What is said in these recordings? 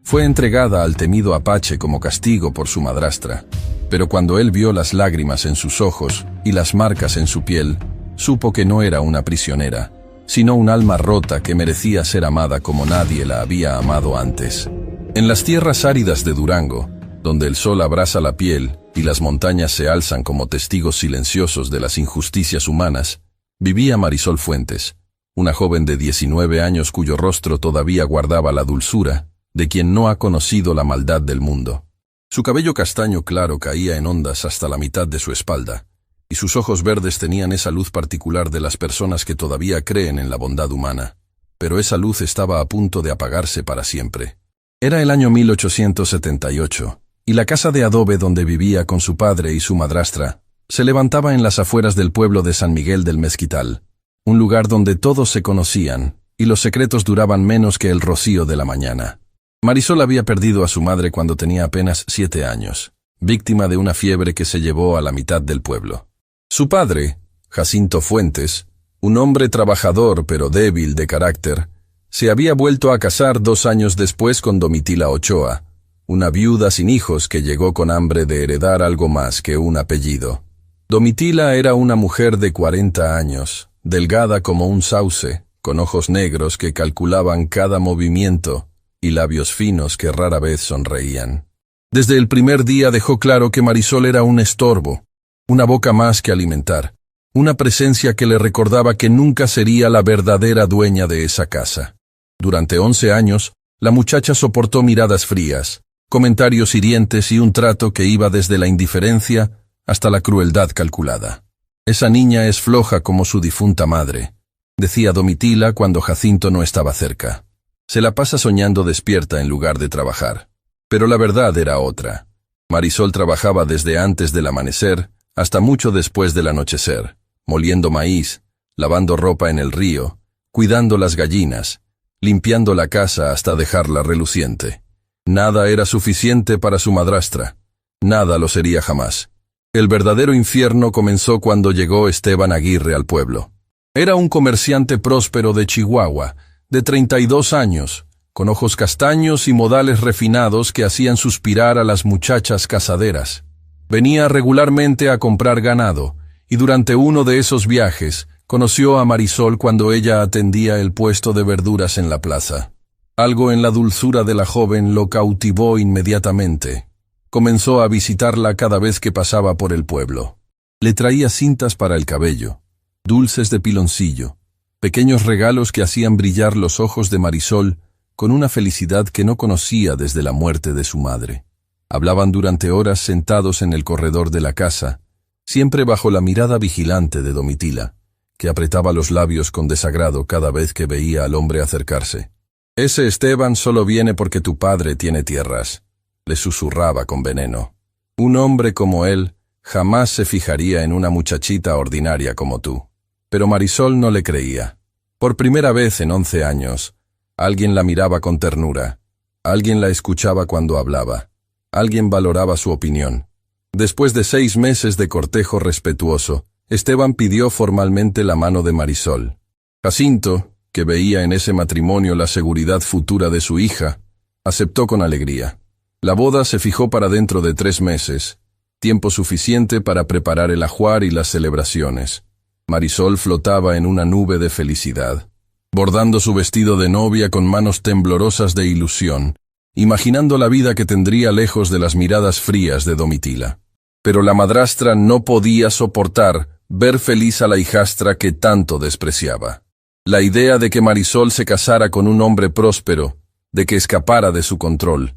Fue entregada al temido Apache como castigo por su madrastra, pero cuando él vio las lágrimas en sus ojos y las marcas en su piel, supo que no era una prisionera, sino un alma rota que merecía ser amada como nadie la había amado antes. En las tierras áridas de Durango, donde el sol abrasa la piel y las montañas se alzan como testigos silenciosos de las injusticias humanas, vivía Marisol Fuentes, una joven de 19 años cuyo rostro todavía guardaba la dulzura de quien no ha conocido la maldad del mundo. Su cabello castaño claro caía en ondas hasta la mitad de su espalda, y sus ojos verdes tenían esa luz particular de las personas que todavía creen en la bondad humana, pero esa luz estaba a punto de apagarse para siempre. Era el año 1878, y la casa de adobe donde vivía con su padre y su madrastra se levantaba en las afueras del pueblo de San Miguel del Mezquital, un lugar donde todos se conocían y los secretos duraban menos que el rocío de la mañana. Marisol había perdido a su madre cuando tenía apenas 7 años, víctima de una fiebre que se llevó a la mitad del pueblo. Su padre, Jacinto Fuentes, un hombre trabajador pero débil de carácter, se había vuelto a casar 2 años después con Domitila Ochoa, una viuda sin hijos que llegó con hambre de heredar algo más que un apellido. Domitila era una mujer de 40 años, delgada como un sauce, con ojos negros que calculaban cada movimiento y labios finos que rara vez sonreían. Desde el primer día dejó claro que Marisol era un estorbo, una boca más que alimentar, una presencia que le recordaba que nunca sería la verdadera dueña de esa casa. Durante 11 años, la muchacha soportó miradas frías, comentarios hirientes y un trato que iba desde la indiferencia hasta la crueldad calculada. «Esa niña es floja como su difunta madre», decía Domitila cuando Jacinto no estaba cerca. «Se la pasa soñando despierta en lugar de trabajar». Pero la verdad era otra. Marisol trabajaba desde antes del amanecer hasta mucho después del anochecer, moliendo maíz, lavando ropa en el río, cuidando las gallinas, limpiando la casa hasta dejarla reluciente. Nada era suficiente para su madrastra. Nada lo sería jamás. El verdadero infierno comenzó cuando llegó Esteban Aguirre al pueblo. Era un comerciante próspero de Chihuahua, de 32 años, con ojos castaños y modales refinados que hacían suspirar a las muchachas casaderas. Venía regularmente a comprar ganado, y durante uno de esos viajes conoció a Marisol cuando ella atendía el puesto de verduras en la plaza. Algo en la dulzura de la joven lo cautivó inmediatamente. Comenzó a visitarla cada vez que pasaba por el pueblo. Le traía cintas para el cabello, dulces de piloncillo, pequeños regalos que hacían brillar los ojos de Marisol con una felicidad que no conocía desde la muerte de su madre. Hablaban durante horas sentados en el corredor de la casa, siempre bajo la mirada vigilante de Domitila, que apretaba los labios con desagrado cada vez que veía al hombre acercarse. «Ese Esteban solo viene porque tu padre tiene tierras», le susurraba con veneno. «Un hombre como él jamás se fijaría en una muchachita ordinaria como tú». Pero Marisol no le creía. Por primera vez en 11 años, alguien la miraba con ternura, alguien la escuchaba cuando hablaba, alguien valoraba su opinión. Después de 6 meses de cortejo respetuoso, Esteban pidió formalmente la mano de Marisol. Jacinto, que veía en ese matrimonio la seguridad futura de su hija, aceptó con alegría. La boda se fijó para dentro de 3 meses, tiempo suficiente para preparar el ajuar y las celebraciones. Marisol flotaba en una nube de felicidad, bordando su vestido de novia con manos temblorosas de ilusión, imaginando la vida que tendría lejos de las miradas frías de Domitila. Pero la madrastra no podía soportar ver feliz a la hijastra que tanto despreciaba. La idea de que Marisol se casara con un hombre próspero, de que escapara de su control,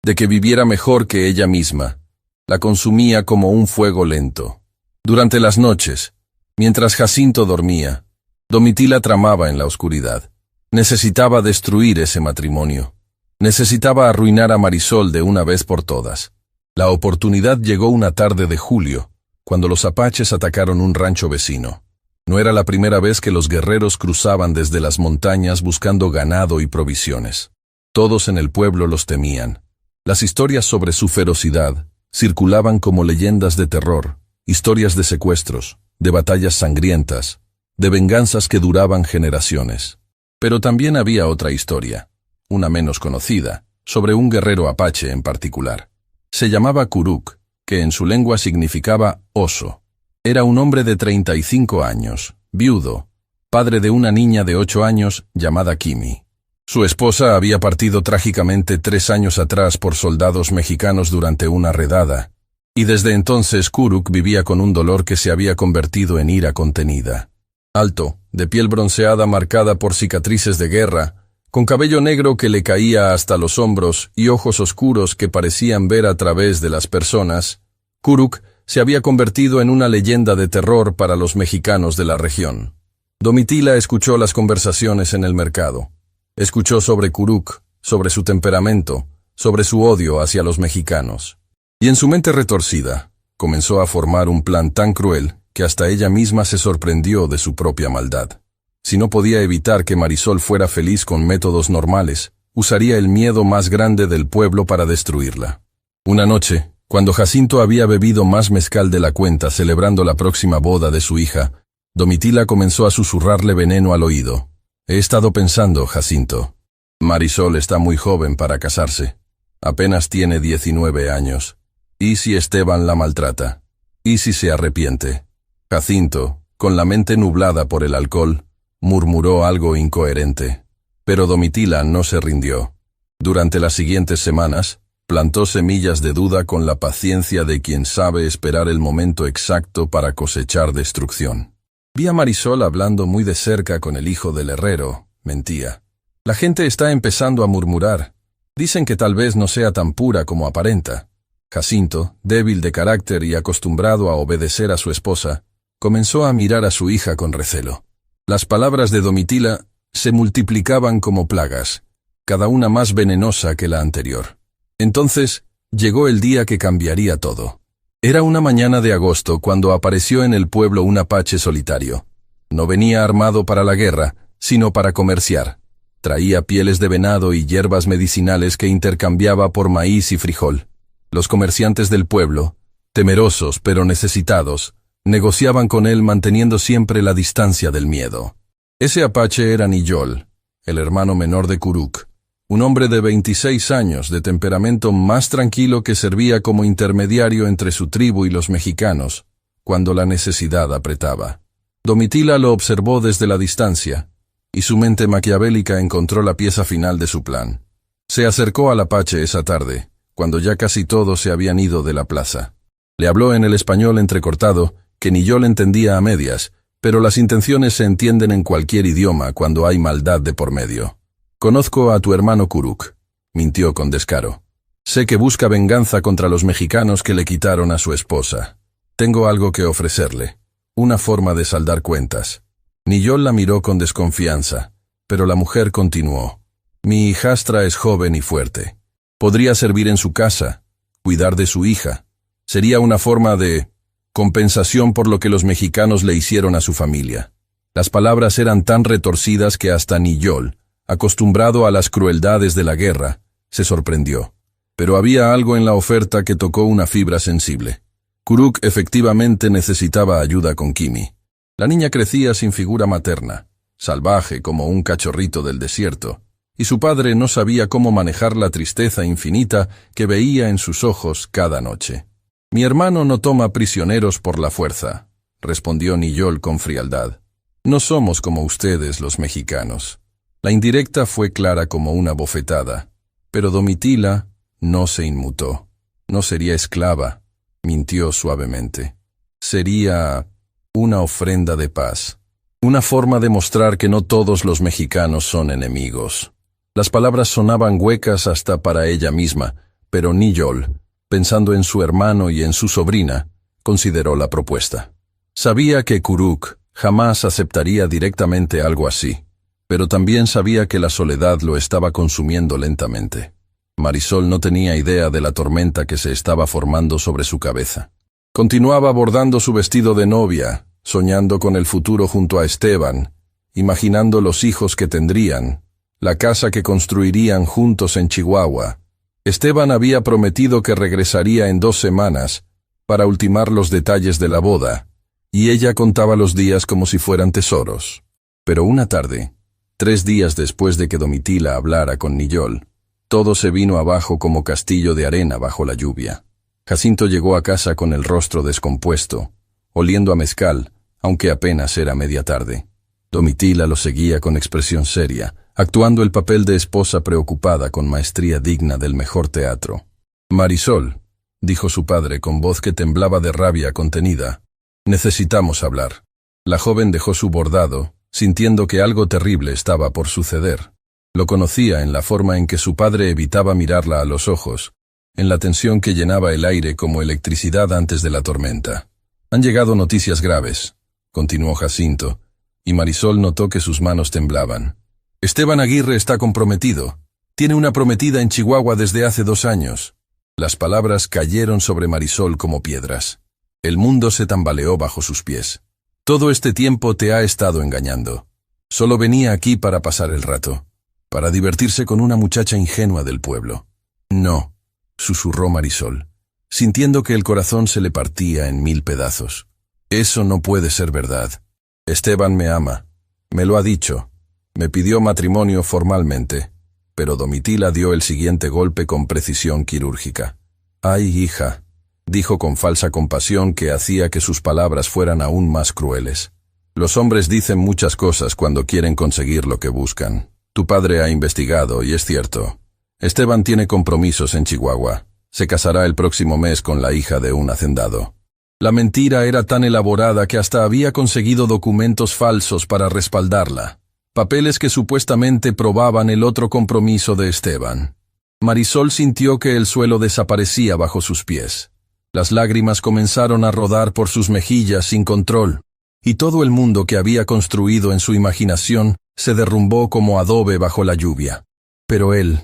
de que viviera mejor que ella misma, la consumía como un fuego lento. Durante las noches, mientras Jacinto dormía, Domitila tramaba en la oscuridad. Necesitaba destruir ese matrimonio. Necesitaba arruinar a Marisol de una vez por todas. La oportunidad llegó una tarde de julio, cuando los apaches atacaron un rancho vecino. No era la primera vez que los guerreros cruzaban desde las montañas buscando ganado y provisiones. Todos en el pueblo los temían. Las historias sobre su ferocidad circulaban como leyendas de terror, historias de secuestros, de batallas sangrientas, de venganzas que duraban generaciones. Pero también había otra historia, una menos conocida, sobre un guerrero apache en particular. Se llamaba Kuruk, que en su lengua significaba oso. Era un hombre de 35 años, viudo, padre de una niña de 8 años llamada Kimi. Su esposa había partido trágicamente 3 años atrás por soldados mexicanos durante una redada, y desde entonces Kuruk vivía con un dolor que se había convertido en ira contenida. Alto, de piel bronceada marcada por cicatrices de guerra, con cabello negro que le caía hasta los hombros y ojos oscuros que parecían ver a través de las personas, Kuruk se había convertido en una leyenda de terror para los mexicanos de la región. Domitila escuchó las conversaciones en el mercado. Escuchó sobre Kuruk, sobre su temperamento, sobre su odio hacia los mexicanos. Y en su mente retorcida, comenzó a formar un plan tan cruel que hasta ella misma se sorprendió de su propia maldad. Si no podía evitar que Marisol fuera feliz con métodos normales, usaría el miedo más grande del pueblo para destruirla. Una noche, cuando Jacinto había bebido más mezcal de la cuenta celebrando la próxima boda de su hija, Domitila comenzó a susurrarle veneno al oído. He estado pensando, Jacinto. Marisol está muy joven para casarse. Apenas tiene 19 años. ¿Y si Esteban la maltrata? ¿Y si se arrepiente? Jacinto, con la mente nublada por el alcohol, murmuró algo incoherente. Pero Domitila no se rindió. Durante las siguientes semanas, plantó semillas de duda con la paciencia de quien sabe esperar el momento exacto para cosechar destrucción. Vi a Marisol hablando muy de cerca con el hijo del herrero, mentía. La gente está empezando a murmurar. Dicen que tal vez no sea tan pura como aparenta. Jacinto, débil de carácter y acostumbrado a obedecer a su esposa, comenzó a mirar a su hija con recelo. Las palabras de Domitila se multiplicaban como plagas, cada una más venenosa que la anterior. Entonces, llegó el día que cambiaría todo. Era una mañana de agosto cuando apareció en el pueblo un apache solitario. No venía armado para la guerra, sino para comerciar. Traía pieles de venado y hierbas medicinales que intercambiaba por maíz y frijol. Los comerciantes del pueblo, temerosos pero necesitados, negociaban con él manteniendo siempre la distancia del miedo. Ese apache era Niyol, el hermano menor de Kuruk, un hombre de 26 años de temperamento más tranquilo que servía como intermediario entre su tribu y los mexicanos, cuando la necesidad apretaba. Domitila lo observó desde la distancia, y su mente maquiavélica encontró la pieza final de su plan. Se acercó al apache esa tarde, cuando ya casi todos se habían ido de la plaza. Le habló en el español entrecortado, que Niyol entendía a medias, pero las intenciones se entienden en cualquier idioma cuando hay maldad de por medio. Conozco a tu hermano Kuruk, mintió con descaro. Sé que busca venganza contra los mexicanos que le quitaron a su esposa. Tengo algo que ofrecerle, una forma de saldar cuentas. Niyol la miró con desconfianza, pero la mujer continuó. Mi hijastra es joven y fuerte. Podría servir en su casa, cuidar de su hija. Sería una forma de compensación por lo que los mexicanos le hicieron a su familia. Las palabras eran tan retorcidas que hasta Niyol, acostumbrado a las crueldades de la guerra, se sorprendió. Pero había algo en la oferta que tocó una fibra sensible. Kuruk efectivamente necesitaba ayuda con Kimi. La niña crecía sin figura materna, salvaje como un cachorrito del desierto, y su padre no sabía cómo manejar la tristeza infinita que veía en sus ojos cada noche. Mi hermano no toma prisioneros por la fuerza, respondió Niyol con frialdad. No somos como ustedes los mexicanos. La indirecta fue clara como una bofetada, pero Domitila no se inmutó. No sería esclava, mintió suavemente. Sería una ofrenda de paz, una forma de mostrar que no todos los mexicanos son enemigos. Las palabras sonaban huecas hasta para ella misma, pero Niyol, pensando en su hermano y en su sobrina, consideró la propuesta. Sabía que Kuruk jamás aceptaría directamente algo así, pero también sabía que la soledad lo estaba consumiendo lentamente. Marisol no tenía idea de la tormenta que se estaba formando sobre su cabeza. Continuaba bordando su vestido de novia, soñando con el futuro junto a Esteban, imaginando los hijos que tendrían, la casa que construirían juntos en Chihuahua. Esteban había prometido que regresaría en 2 semanas para ultimar los detalles de la boda, y ella contaba los días como si fueran tesoros. Pero una tarde, 3 días después de que Domitila hablara con Niyol, Todo se vino abajo como castillo de arena bajo la lluvia. Jacinto llegó a casa con el rostro descompuesto, oliendo a mezcal, aunque apenas era media tarde. Domitila lo seguía con expresión seria, actuando el papel de esposa preocupada con maestría digna del mejor teatro. «Marisol», dijo su padre con voz que temblaba de rabia contenida, «necesitamos hablar». La joven dejó su bordado, sintiendo que algo terrible estaba por suceder. Lo conocía en la forma en que su padre evitaba mirarla a los ojos, en la tensión que llenaba el aire como electricidad antes de la tormenta. «Han llegado noticias graves», continuó Jacinto, y Marisol notó que sus manos temblaban. «Esteban Aguirre está comprometido. Tiene una prometida en Chihuahua desde hace 2 años». Las palabras cayeron sobre Marisol como piedras. El mundo se tambaleó bajo sus pies. «Todo este tiempo te ha estado engañando. Solo venía aquí para pasar el rato, para divertirse con una muchacha ingenua del pueblo». «No», susurró Marisol, sintiendo que el corazón se le partía en 1000 pedazos. «Eso no puede ser verdad. Esteban me ama. Me lo ha dicho. Me pidió matrimonio formalmente». Pero Domitila dio el siguiente golpe con precisión quirúrgica. «Ay, hija», dijo con falsa compasión que hacía que sus palabras fueran aún más crueles. «Los hombres dicen muchas cosas cuando quieren conseguir lo que buscan. Tu padre ha investigado y es cierto. Esteban tiene compromisos en Chihuahua. Se casará el próximo mes con la hija de un hacendado». La mentira era tan elaborada que hasta había conseguido documentos falsos para respaldarla. Papeles que supuestamente probaban el otro compromiso de Esteban. Marisol sintió que el suelo desaparecía bajo sus pies. Las lágrimas comenzaron a rodar por sus mejillas sin control, y todo el mundo que había construido en su imaginación se derrumbó como adobe bajo la lluvia. «Pero él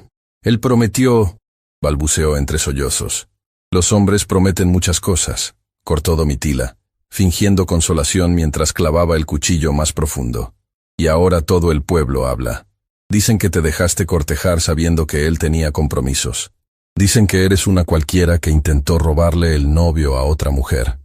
prometió», balbuceó entre sollozos. «Los hombres prometen muchas cosas», cortó Domitila, fingiendo consolación mientras clavaba el cuchillo más profundo. «Y ahora todo el pueblo habla. Dicen que te dejaste cortejar sabiendo que él tenía compromisos. Dicen que eres una cualquiera que intentó robarle el novio a otra mujer».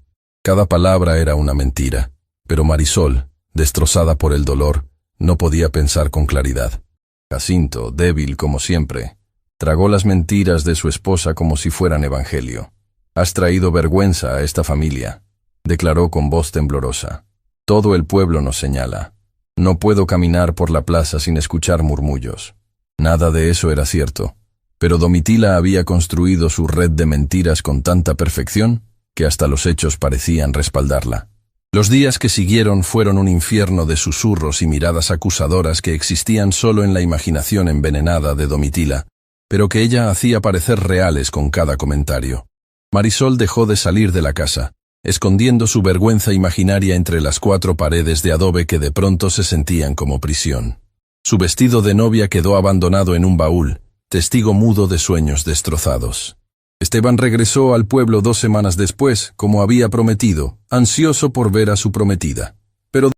Cada palabra era una mentira, pero Marisol, destrozada por el dolor, no podía pensar con claridad. Jacinto, débil como siempre, tragó las mentiras de su esposa como si fueran evangelio. «Has traído vergüenza a esta familia», declaró con voz temblorosa. «Todo el pueblo nos señala. No puedo caminar por la plaza sin escuchar murmullos». Nada de eso era cierto, pero Domitila había construido su red de mentiras con tanta perfección que hasta los hechos parecían respaldarla. Los días que siguieron fueron un infierno de susurros y miradas acusadoras que existían solo en la imaginación envenenada de Domitila, pero que ella hacía parecer reales con cada comentario. Marisol dejó de salir de la casa, escondiendo su vergüenza imaginaria entre las 4 paredes de adobe que de pronto se sentían como prisión. Su vestido de novia quedó abandonado en un baúl, testigo mudo de sueños destrozados. Esteban regresó al pueblo 2 semanas después, como había prometido, ansioso por ver a su prometida. Pero